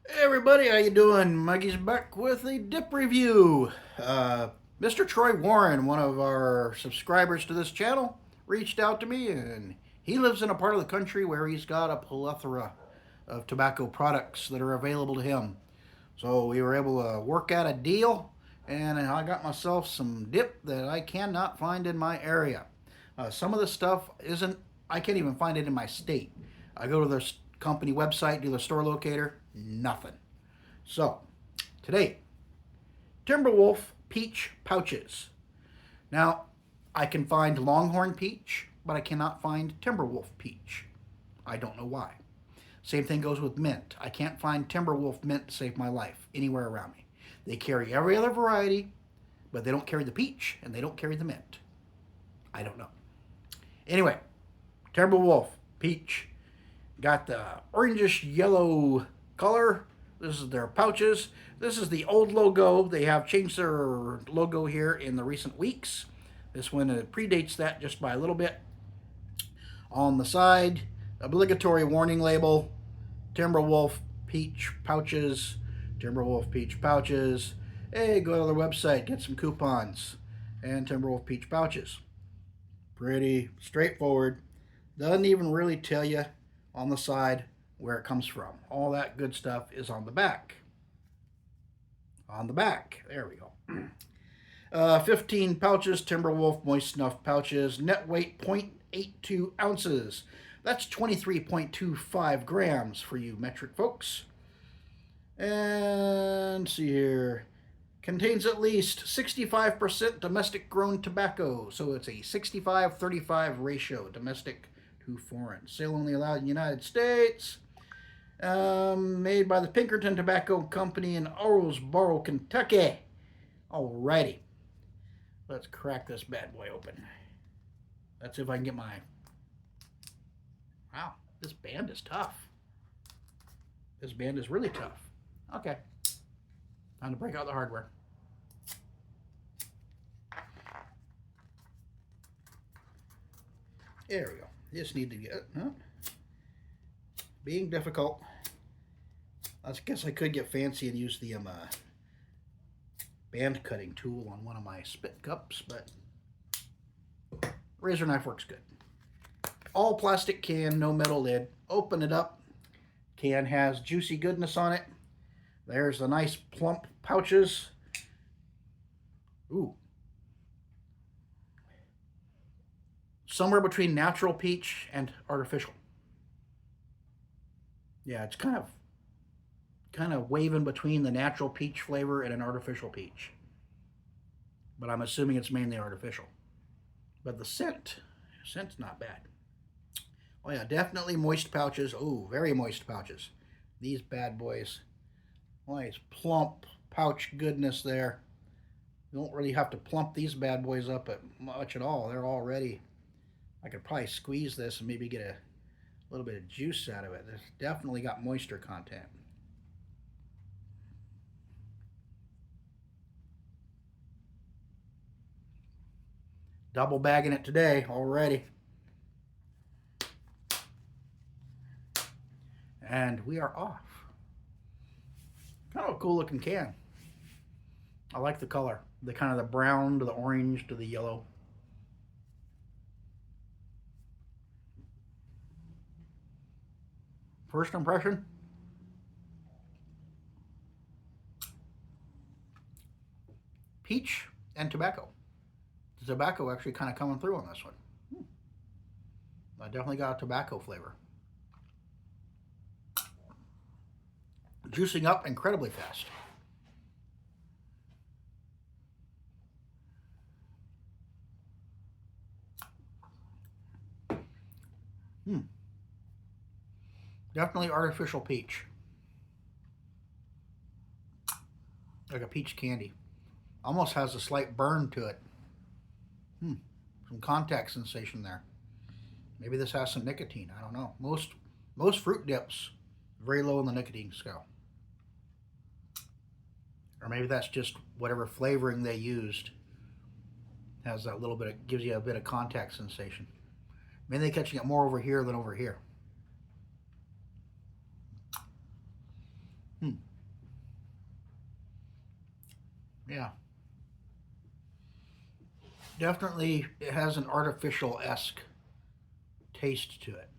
Hey everybody, how you doing? Mikey's back with a dip review. Mr. Troy Warren, one of our subscribers to this channel, reached out to me, and he lives in a part of the country where he's got a plethora of tobacco products that are available to him. So we were able to work out a deal, and I got myself some dip that I cannot find in my area. Some of the stuff isn't, I can't even find it in my state. I go to the company website, do the store locator, nothing. So, today, Timberwolf peach pouches. Now, I can find Longhorn peach, but I cannot find Timberwolf peach. I don't know why. Same thing goes with mint. I can't find Timberwolf mint to save my life anywhere around me. They carry every other variety, but they don't carry the peach and they don't carry the mint. I don't know. Anyway, Timberwolf peach got the orangish yellow color. This is their pouches. This is the old logo. They have changed their logo here in the recent weeks. This one predates that just by a little bit. On the side, obligatory warning label, Timberwolf peach pouches, Timberwolf peach pouches. Hey, go to their website, get some coupons, and Timberwolf peach pouches. Pretty straightforward. Doesn't even really tell you on the side where it comes from. All that good stuff is on the back. On the back. There we go. 15 pouches, Timberwolf Moist Snuff pouches. Net weight 0.82 ounces. That's 23.25 grams for you metric folks. And see here. Contains at least 65% domestic grown tobacco. So it's a 65-35 ratio, domestic to foreign. Sale only allowed in the United States. Made by the Pinkerton Tobacco Company in Owlsboro, Kentucky. Alrighty. Let's crack this bad boy open. Let's see if I can get my... Wow, this band is tough. This band is really tough. Okay. Time to break out the hardware. There we go. Just need to get... Being difficult. I guess I could get fancy and use the band cutting tool on one of my spit cups, but razor knife works good. All plastic can, no metal lid. Open it up. Can has juicy goodness on it. There's the nice plump pouches. Ooh. Somewhere between natural peach and artificial. Yeah, it's kind of waving between the natural peach flavor and an artificial peach. But I'm assuming it's mainly artificial. But the scent's not bad. Oh yeah, definitely moist pouches. Oh, very moist pouches. These bad boys. Nice plump pouch goodness there. You don't really have to plump these bad boys up much at all. They're already... I could probably squeeze this and maybe get a little bit of juice out of it. It's definitely got moisture content. Double bagging it today already. And we are off. Kind of a cool looking can. I like the color. The kind of the brown to the orange to the yellow. First impression, peach and tobacco. The tobacco actually kind of coming through on this one. I definitely got a tobacco flavor. Juicing up incredibly fast. Definitely artificial peach. Like a peach candy. Almost has a slight burn to it. Some contact sensation there. Maybe this has some nicotine. I don't know. Most fruit dips very low in the nicotine scale. Or maybe that's just whatever flavoring they used has that little bit of, gives you a bit of contact sensation. Maybe they're catching it more over here than over here. Hmm. Yeah. Definitely, it has an artificial-esque taste to it.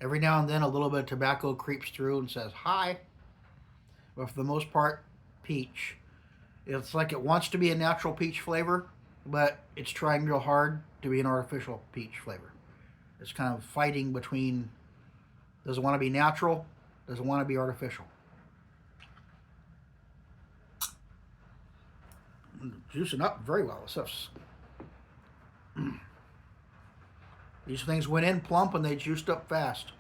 Every now and then, a little bit of tobacco creeps through and says, hi. But for the most part, peach. It's like it wants to be a natural peach flavor, but it's trying real hard to be an artificial peach flavor. It's kind of fighting between does it want to be natural, does it want to be artificial. Juicing up very well. These things went in plump and they juiced up fast.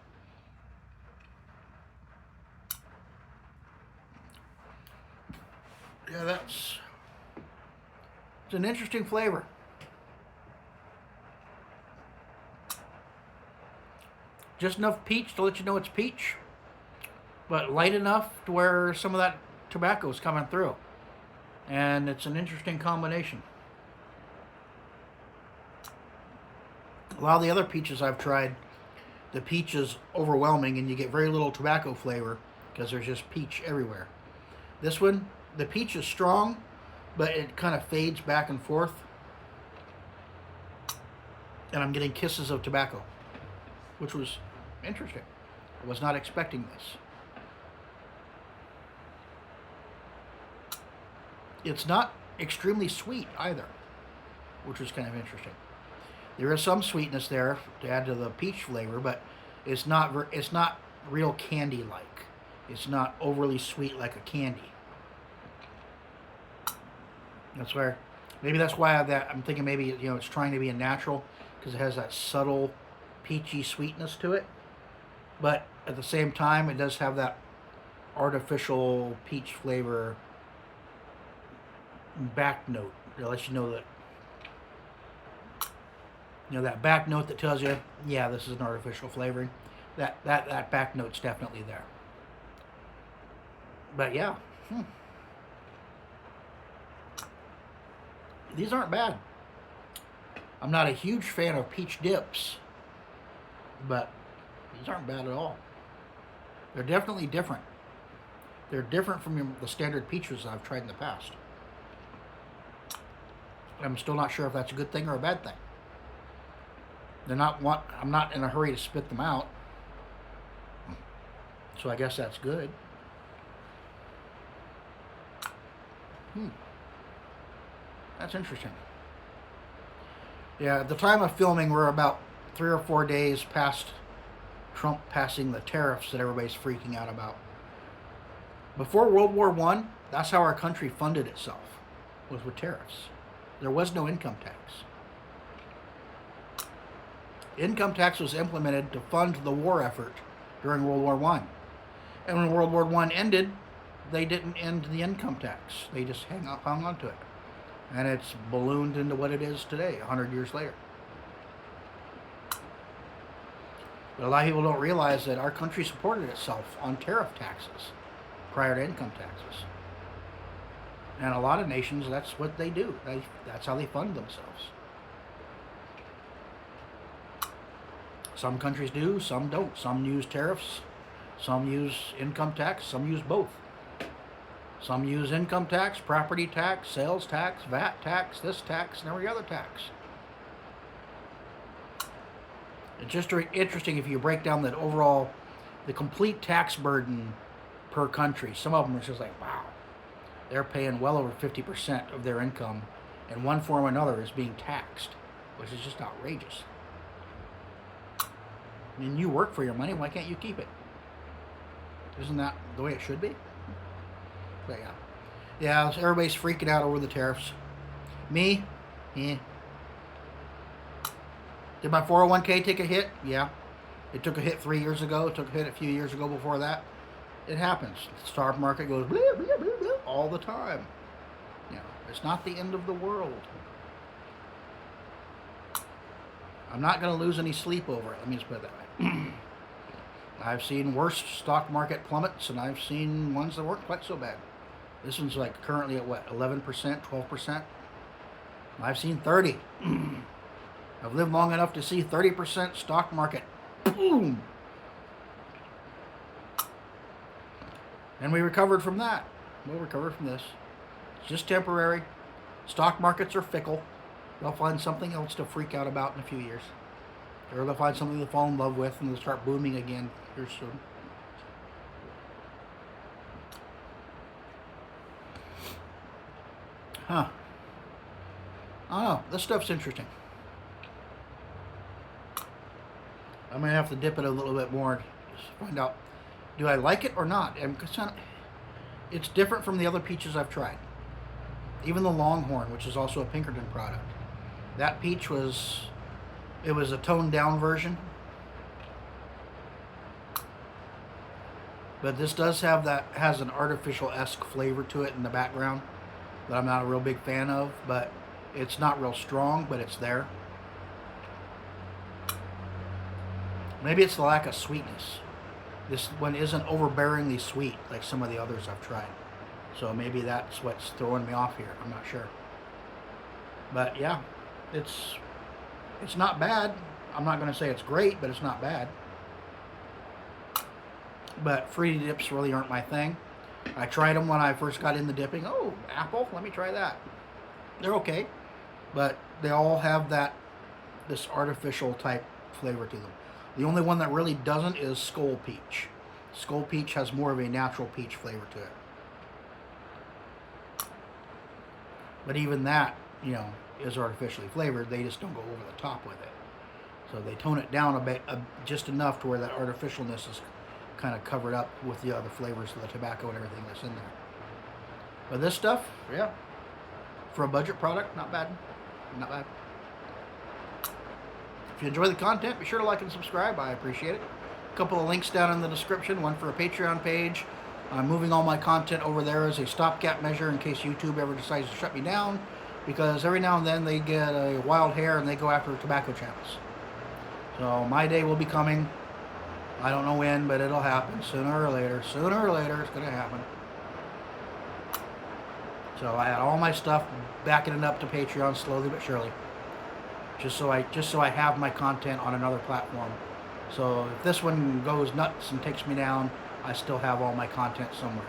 Yeah, it's an interesting flavor. Just enough peach to let you know it's peach, but light enough to where some of that tobacco is coming through. And it's an interesting combination. A lot of the other peaches I've tried, the peach is overwhelming and you get very little tobacco flavor because there's just peach everywhere. This one, the peach is strong, but it kind of fades back and forth. And I'm getting kisses of tobacco, which was interesting. I was not expecting this. It's not extremely sweet either, which was kind of interesting. There is some sweetness there to add to the peach flavor, but it's not real candy like. It's not overly sweet like a candy. That's why I'm thinking maybe it's trying to be a natural because it has that subtle peachy sweetness to it, but at the same time it does have that artificial peach flavor back note. It lets you know that that back note that tells you, yeah, this is an artificial flavoring. That back note's definitely there. But yeah, these aren't bad. I'm not a huge fan of peach dips, but these aren't bad at all. They're definitely different. They're different from the standard peaches I've tried in the past. I'm still not sure if that's a good thing or a bad thing. I'm not in a hurry to spit them out, so I guess that's good. That's interesting. Yeah, at the time of filming, we're about 3 or 4 days past Trump passing the tariffs that everybody's freaking out about. Before World War I, that's how our country funded itself, was with tariffs. There was no income tax. Income tax was implemented to fund the war effort during World War I. And when World War I ended, they didn't end the income tax. They just hung on to it. And it's ballooned into what it is today, 100 years later. But a lot of people don't realize that our country supported itself on tariff taxes prior to income taxes. And a lot of nations, that's what they do. That's how they fund themselves. Some countries do, some don't. Some use tariffs, some use income tax, some use both. Some use income tax, property tax, sales tax, VAT tax, this tax, and every other tax. It's just interesting if you break down that overall, the complete tax burden per country. Some of them are just like, wow, they're paying well over 50% of their income in one form or another is being taxed, which is just outrageous. I mean, you work for your money, why can't you keep it? Isn't that the way it should be? But yeah. Yeah, so everybody's freaking out over the tariffs. Me? Yeah. Did my 401k take a hit? Yeah. It took a hit 3 years ago. It took a hit a few years ago before that. It happens. The stock market goes blah, blah, blah, blah, all the time. It's not the end of the world. I'm not going to lose any sleep over it. Let me just put it that way. I've seen worse stock market plummets, and I've seen ones that weren't quite so bad. This one's like currently at what, 11%, 12%? I've seen 30. I've lived long enough to see 30% stock market. Boom! And we recovered from that. We'll recover from this. It's just temporary. Stock markets are fickle. They'll find something else to freak out about in a few years. Or they'll find something to fall in love with and they'll start booming again here soon. Huh. I don't know. This stuff's interesting. I might have to dip it a little bit more just to find out, do I like it or not? It's different from the other peaches I've tried. Even the Longhorn, which is also a Pinkerton product. That peach was a toned down version. But this has an artificial-esque flavor to it in the background that I'm not a real big fan of, but it's not real strong, but it's there. Maybe it's the lack of sweetness. This one isn't overbearingly sweet like some of the others I've tried. So maybe that's what's throwing me off here. I'm not sure. But yeah, it's not bad. I'm not going to say it's great, but it's not bad. But fruity dips really aren't my thing. I tried them when I first got into dipping. Oh, apple, let me try that. They're okay, but they all have this artificial type flavor to them. The only one that really doesn't is Skull Peach. Skull Peach has more of a natural peach flavor to it. But even that, is artificially flavored. They just don't go over the top with it. So they tone it down a bit, just enough to where that artificialness is kind of covered up with the other flavors of the tobacco and everything that's in there. But this stuff, yeah, for a budget product, not bad. Not bad. If you enjoy the content, be sure to like and subscribe. I appreciate it. A couple of links down in the description. One for a Patreon page. I'm moving all my content over there as a stopgap measure in case YouTube ever decides to shut me down. Because every now and then they get a wild hair and they go after tobacco channels. So my day will be coming. I don't know when, but it'll happen sooner or later. Sooner or later, it's going to happen. So I had all my stuff backing it up to Patreon slowly but surely. Just so I have my content on another platform. So if this one goes nuts and takes me down, I still have all my content somewhere.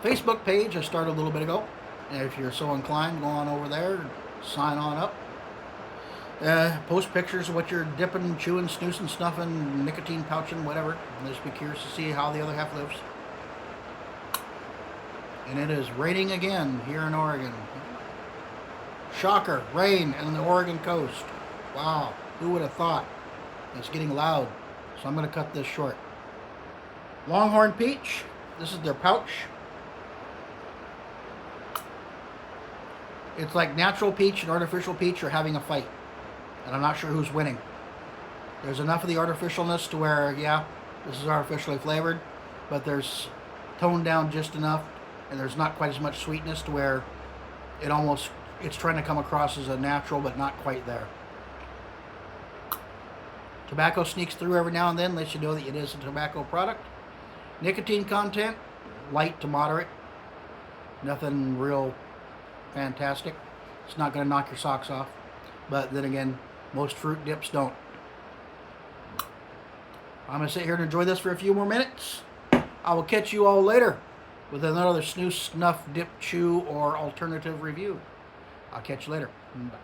Facebook page I started a little bit ago. And if you're so inclined, go on over there and sign on up. Post pictures of what you're dipping, chewing, snoozing, snuffing, nicotine pouching, whatever. And just be curious to see how the other half lives. And it is raining again here in Oregon. Shocker, rain on the Oregon coast. Wow, who would have thought? It's getting loud, so I'm going to cut this short. Longhorn Peach, this is their pouch. It's like natural peach and artificial peach are having a fight. And I'm not sure who's winning. There's enough of the artificialness to where, yeah, this is artificially flavored, but there's toned down just enough, and there's not quite as much sweetness to where it's trying to come across as a natural, but not quite there. Tobacco sneaks through every now and then, lets you know that it is a tobacco product. Nicotine content, light to moderate. Nothing real fantastic. It's not going to knock your socks off. But then again, most fruit dips don't. I'm going to sit here and enjoy this for a few more minutes. I will catch you all later with another snooze, snuff, dip, chew, or alternative review. I'll catch you later. Bye.